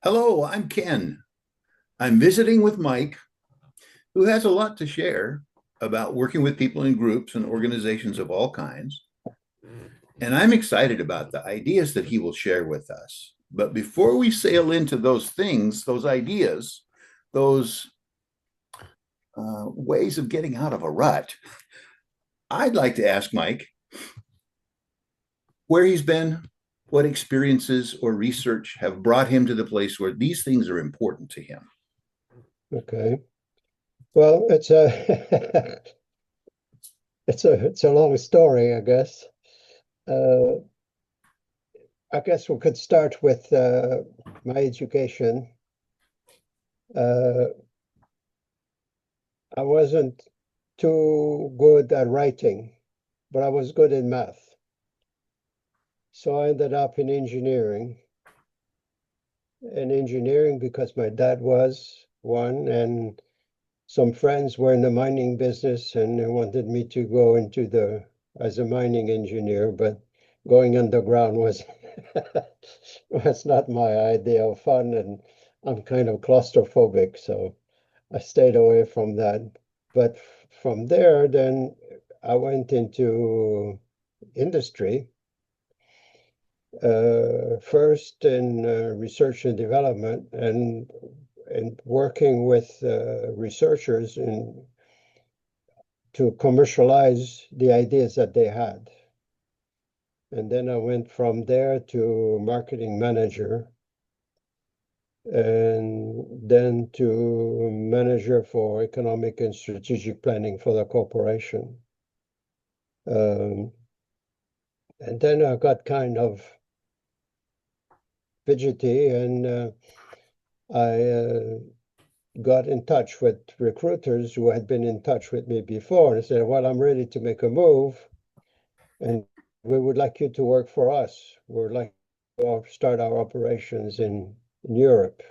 Hello, I'm Ken. I'm visiting with Mike, who has a lot to share about working with people in groups and organizations of all kinds. And I'm excited about the ideas that he will share with us. But before we sail into those things, those ideas, those ways of getting out of a rut, I'd like to ask Mike where he's been, what experiences or research have brought him to the place where these things are important to him. Okay. Well, it's a it's a long story, I guess. Uh, I guess we could start with my education. Uh, I wasn't too good at writing, but I was good in math. So I ended up in engineering. And engineering because my dad was one, and some friends were in the mining business and they wanted me to go into the as a mining engineer, but going underground was was not my idea of fun, and I'm kind of claustrophobic, so I stayed away from that. But from there, then I went into industry, first in research and development, and working with researchers to commercialize the ideas that they had. And then I went from there to marketing manager, and then to manager for economic and strategic planning for the corporation. Um, and then I got kind of fidgety, and I got in touch with recruiters who had been in touch with me before and said, well, I'm ready to make a move, and we would like you to work for us. We'd like to start our operations in Europe.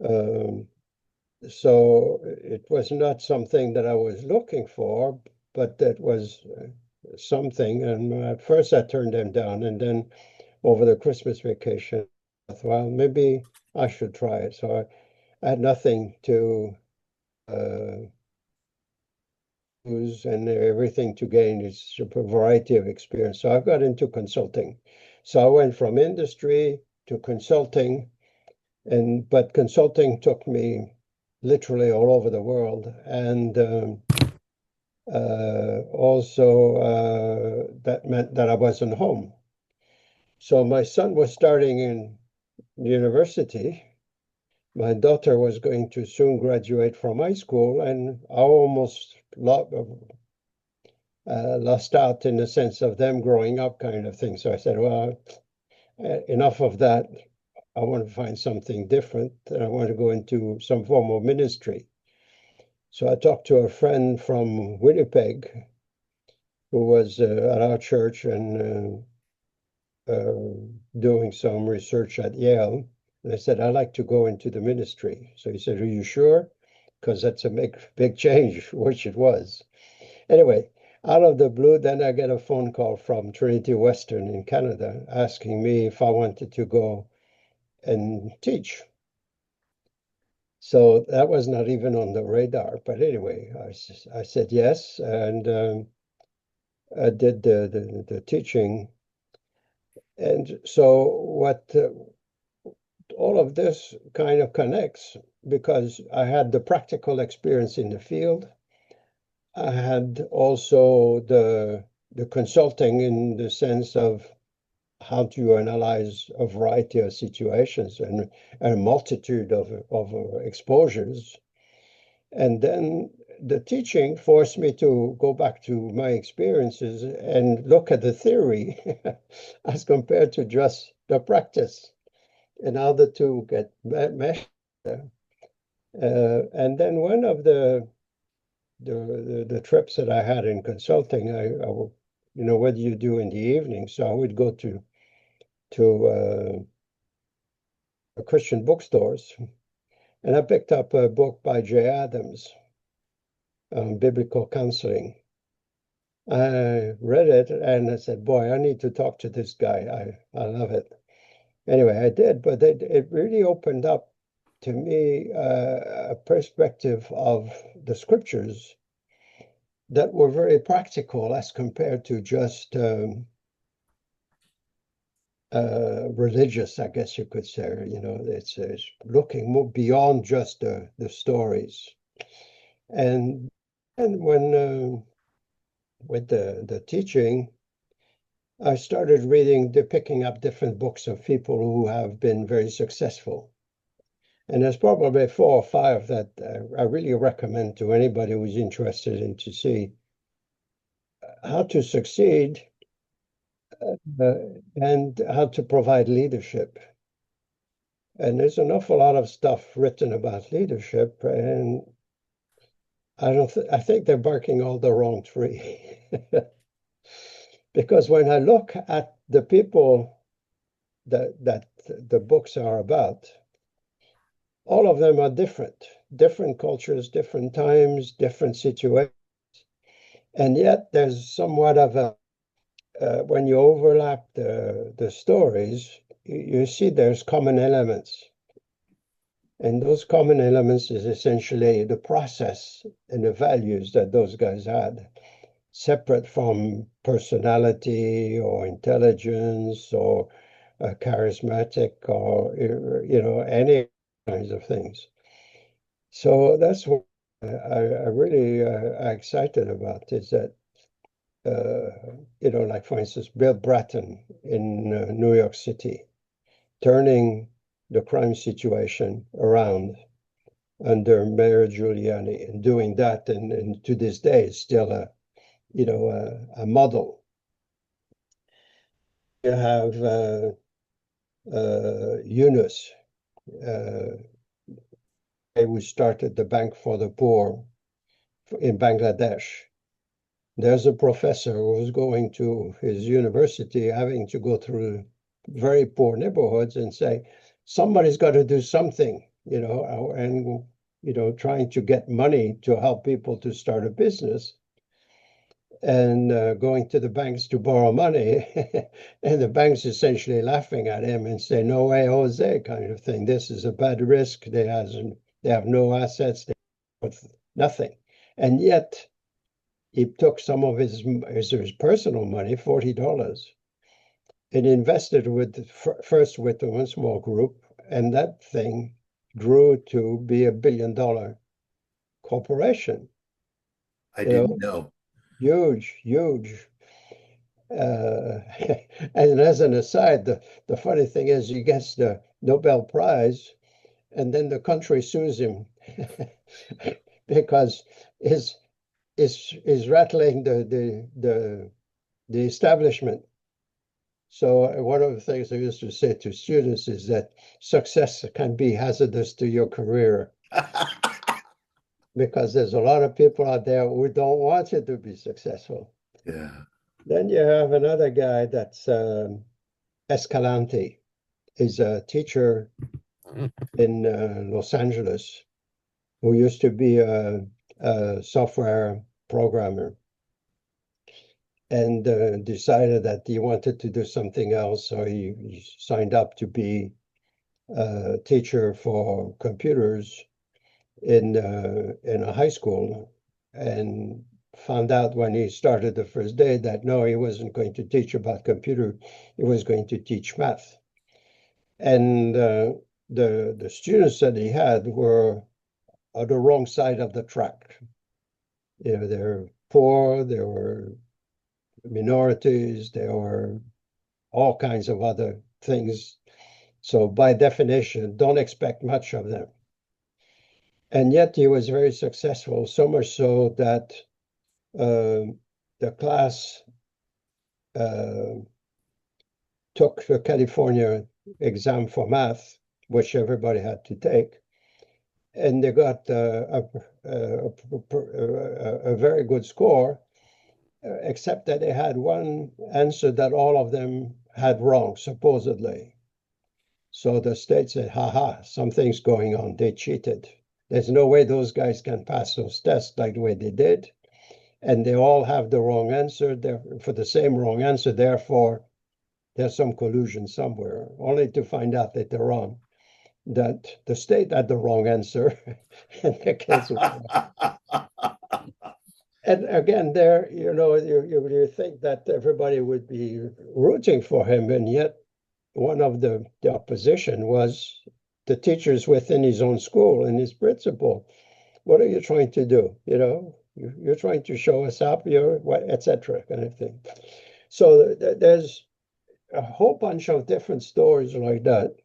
Um, so it was not something that I was looking for, but that was something. And at first I turned them down. And then over the Christmas vacation, I thought, well, maybe I should try it. So I had nothing to uh, lose and everything to gain. It's a variety of experience. So I got into consulting. So I went from industry to consulting, but consulting took me literally all over the world, and also that meant that I wasn't home. So my son was starting in university. My daughter was going to soon graduate from high school, and I almost lost out in the sense of them growing up kind of thing. So I said, well, enough of that. I want to find something different, and I want to go into some form of ministry. So I talked to a friend from Winnipeg who was at our church and doing some research at Yale. And I said, I'd like to go into the ministry. So he said, are you sure? Because that's a big change, which it was. Anyway, out of the blue, then I get a phone call from Trinity Western in Canada asking me if I wanted to go and teach. So that was not even on the radar. But anyway, I said yes, and I did the teaching. And so what all of this kind of connects because I had the practical experience in the field. I had also the consulting in the sense of how to analyze a variety of situations and a multitude of exposures. And then the teaching forced me to go back to my experiences and look at the theory as compared to just the practice and how the two get meshed. And then one of the trips that I had in consulting, what do you do in the evening? So I would go to Christian bookstores, and I picked up a book by Jay Adams on biblical counseling. I read it and I said, boy, I need to talk to this guy. I love it. anyway, I did, but it really opened up to me a perspective of the scriptures that were very practical as compared to just religious, I guess you could say. You know, it's looking more beyond just the stories. And when with the teaching, I started reading, picking up different books of people who have been very successful. And there's probably four or five that I really recommend to anybody who's interested in to see how to succeed uh, and how to provide leadership. And there's an awful lot of stuff written about leadership, and I think they're barking all the wrong tree. Because when I look at the people that the books are about, all of them are different cultures, different times, different situations. And yet there's somewhat of a, when you overlap the stories, you see there's common elements. And those common elements is essentially the process and the values that those guys had, separate from personality or intelligence or charismatic or, you know, any kinds of things. So that's what I really excited about is that, you know, like for instance, Bill Bratton in New York City, turning the crime situation around under Mayor Giuliani and doing that, and to this day, is still a, you know, a model. You have Yunus, who started the Bank for the Poor in Bangladesh. There's a professor who was going to his university, having to go through very poor neighborhoods and say, somebody's got to do something, you know, and, you know, trying to get money to help people to start a business and going to the banks to borrow money. And the banks essentially laughing at him and say, no way, Jose, kind of thing. This is a bad risk. They have no assets, they have nothing. And yet, he took some of his personal money, $40, and invested with first with one small group, and that thing grew to be $1 billion corporation. I You know, didn't know. huge, huge. Uh, and as an aside, the funny thing is, he gets the Nobel Prize, and then the country sues him because his is rattling the establishment. So one of the things I used to say to students is that success can be hazardous to your career because there's a lot of people out there who don't want you to be successful. Yeah. Then you have another guy that's Escalante. He's a teacher in Los Angeles who used to be a software programmer and decided that he wanted to do something else. So he signed up to be a teacher for computers in a high school, and found out when he started the first day that no, he wasn't going to teach about computer, he was going to teach math. And the students that he had were on the wrong side of the track. You know, they're poor, they were minorities, there were all kinds of other things. So by definition, don't expect much of them. And yet he was very successful, so much so that the class uh, took the California exam for math, which everybody had to take, and they got a very good score, except that they had one answer that all of them had wrong, supposedly. So the state said, haha, something's going on. They cheated. There's no way those guys can pass those tests like the way they did. And they all have the wrong answer for the same wrong answer. Therefore, there's some collusion somewhere, only to find out that they're wrong, that the state had the wrong answer and the case was wrong. And again, there, you think that everybody would be rooting for him, and yet one of the opposition was the teachers within his own school and his principal. What are you trying to do? You're trying to show us up, you're what, etc. kind of thing. So there's a whole bunch of different stories like that.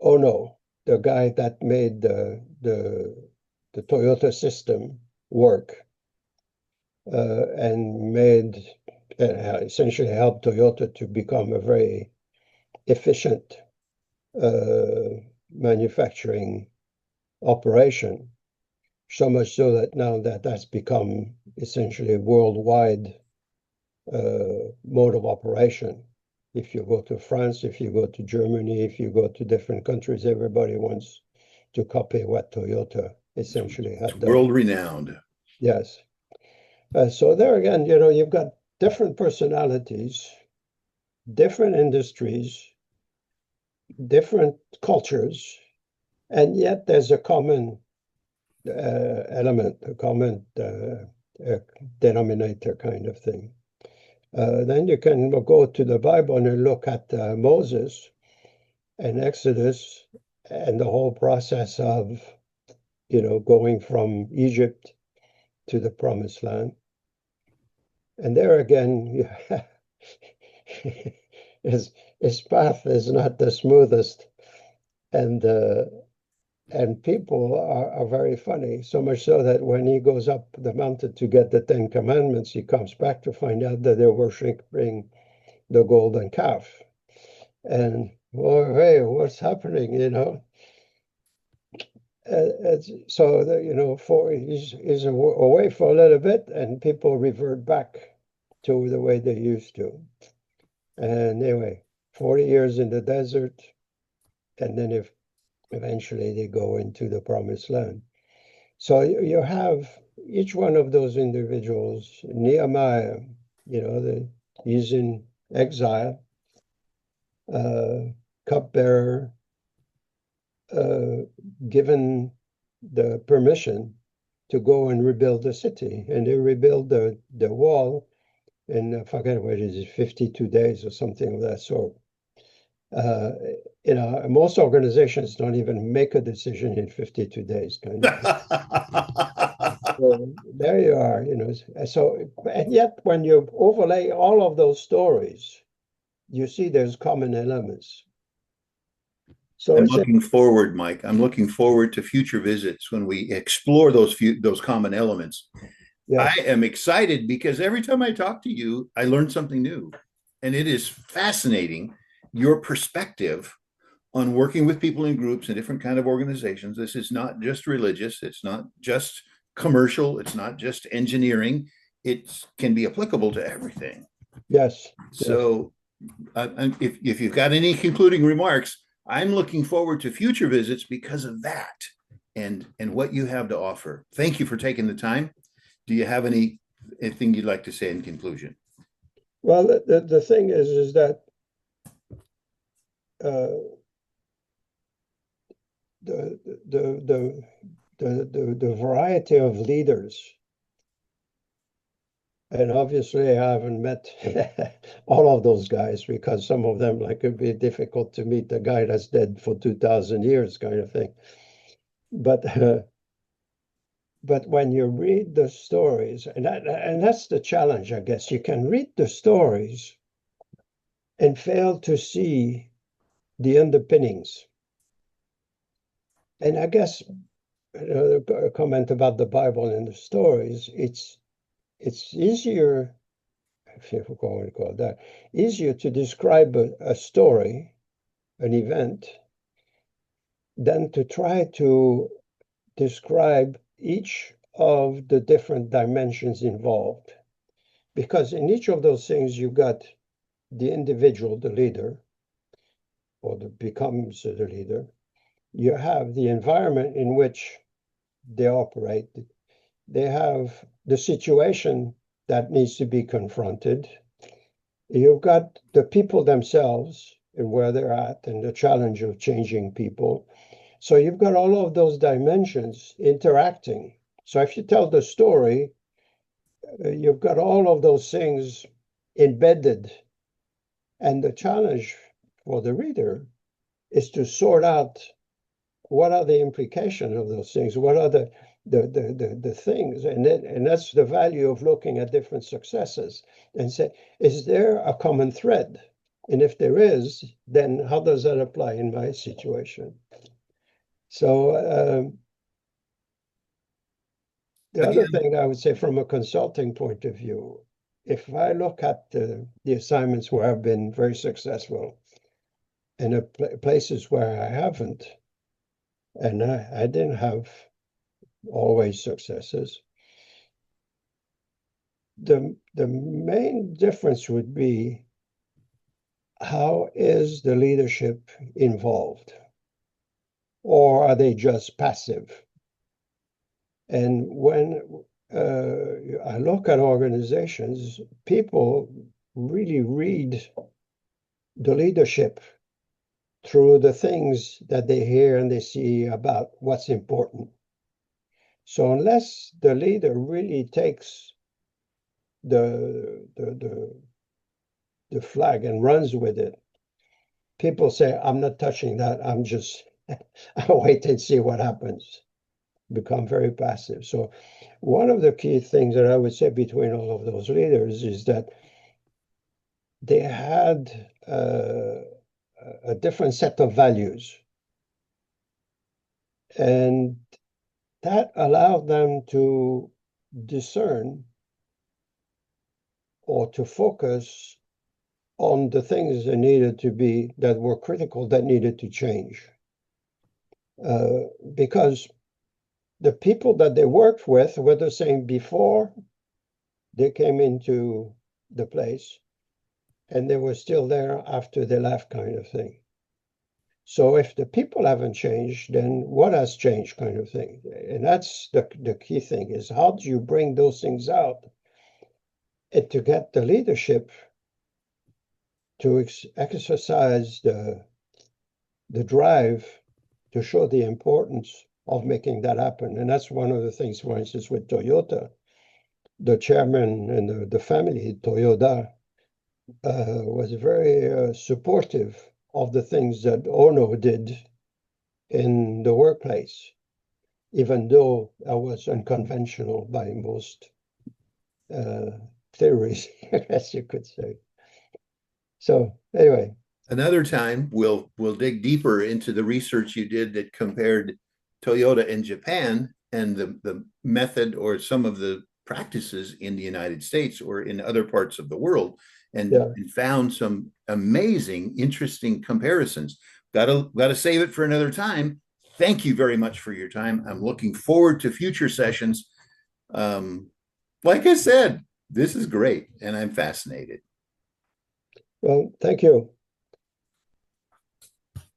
Oh no, the guy that made the Toyota system work and made essentially helped Toyota to become a very efficient manufacturing operation. So much so that now that's become essentially a worldwide mode of operation. If you go to France, if you go to Germany, if you go to different countries, everybody wants to copy what Toyota essentially It's had done. world renowned. Yes. So there again, you've got different personalities, different industries, different cultures, and yet there's a common element, a common denominator kind of thing. Then you can go to the Bible and look at Moses and Exodus and the whole process of, going from Egypt to the Promised Land. And there again, his path is not the smoothest, and people are very funny. So much so that when he goes up the mountain to get the Ten Commandments, he comes back to find out that they're worshiping the golden calf. And oh, hey, what's happening? So he's away for a little bit, and people revert back to the way they used to. And anyway, 40 years in the desert, and then if eventually they go into the Promised Land. So you have each one of those individuals. Nehemiah, he's in exile, cupbearer, given the permission to go and rebuild the city. And they rebuild the wall in, I forget what it is, 52 days or something of that sort. Most organizations don't even make a decision in 52 days, kind of thing. So there you are, So, and yet when you overlay all of those stories, you see there's common elements. So I'm it's looking forward, Mike. I'm looking forward to future visits when we explore those common elements. I yes, am excited because every time I talk to you, I learn something new. And it is fascinating your perspective on working with people in groups and different kind of organizations. This is not just religious, it's not just commercial, it's not just engineering. It can be applicable to everything. yes, yes. So if you've got any concluding remarks, I'm looking forward to future visits because of that and what you have to offer. Thank you for taking the time. Do you have anything you'd like to say in conclusion? Well, the thing is that uh, the, the the the variety of leaders, and obviously I haven't met all of those guys because some of them, like, it'd be difficult to meet a guy that's dead for 2,000 years, kind of thing. But when you read the stories, and that's the challenge, I guess. You can read the stories and fail to see the underpinnings. And I guess a comment about the Bible and the stories, it's easier, if you want to call it that, easier to describe a story, an event, than to try to describe each of the different dimensions involved. Because in each of those things, you've got the individual, the leader, or the becomes the leader. You have the environment in which they operate. They have the situation that needs to be confronted. You've got the people themselves and where they're at and the challenge of changing people. So you've got all of those dimensions interacting. So if you tell the story, you've got all of those things embedded. And the challenge for the reader is to sort out what are the implications of those things, what are the things, and that's the value of looking at different successes and say, is there a common thread? And if there is, then how does that apply in my situation? So the other Again, thing I would say from a consulting point of view, if I look at the assignments where I've been very successful and the places where I haven't, and I didn't have always successes, the main difference would be how is the leadership involved? Or are they just passive? And when I look at organizations, people really read the leadership through the things that they hear and they see about what's important. So unless the leader really takes the flag and runs with it, people say, I'm not touching that. I'm just I'll wait and see what happens. Become very passive. So one of the key things that I would say between all of those leaders is that they had a different set of values. And that allowed them to discern or to focus on the things that needed to be, that were critical, that needed to change. Because the people that they worked with were the same before they came into the place, and they were still there after they left, kind of thing. So if the people haven't changed, then what has changed, kind of thing? And that's the key thing, is how do you bring those things out and to get the leadership to exercise the drive to show the importance of making that happen. And that's one of the things, for instance, with Toyota. The chairman and the family, Toyota, was very supportive of the things that Ono did in the workplace, even though that was unconventional by most theories, as you could say. So anyway. another time we'll dig deeper into the research you did that compared Toyota in Japan and the method or some of the practices in the United States or in other parts of the world, Yeah. and found some amazing, interesting comparisons. Gotta save it for another time. Thank you very much for your time. I'm looking forward to future sessions. Like I said, this is great, and I'm fascinated. Well, thank you.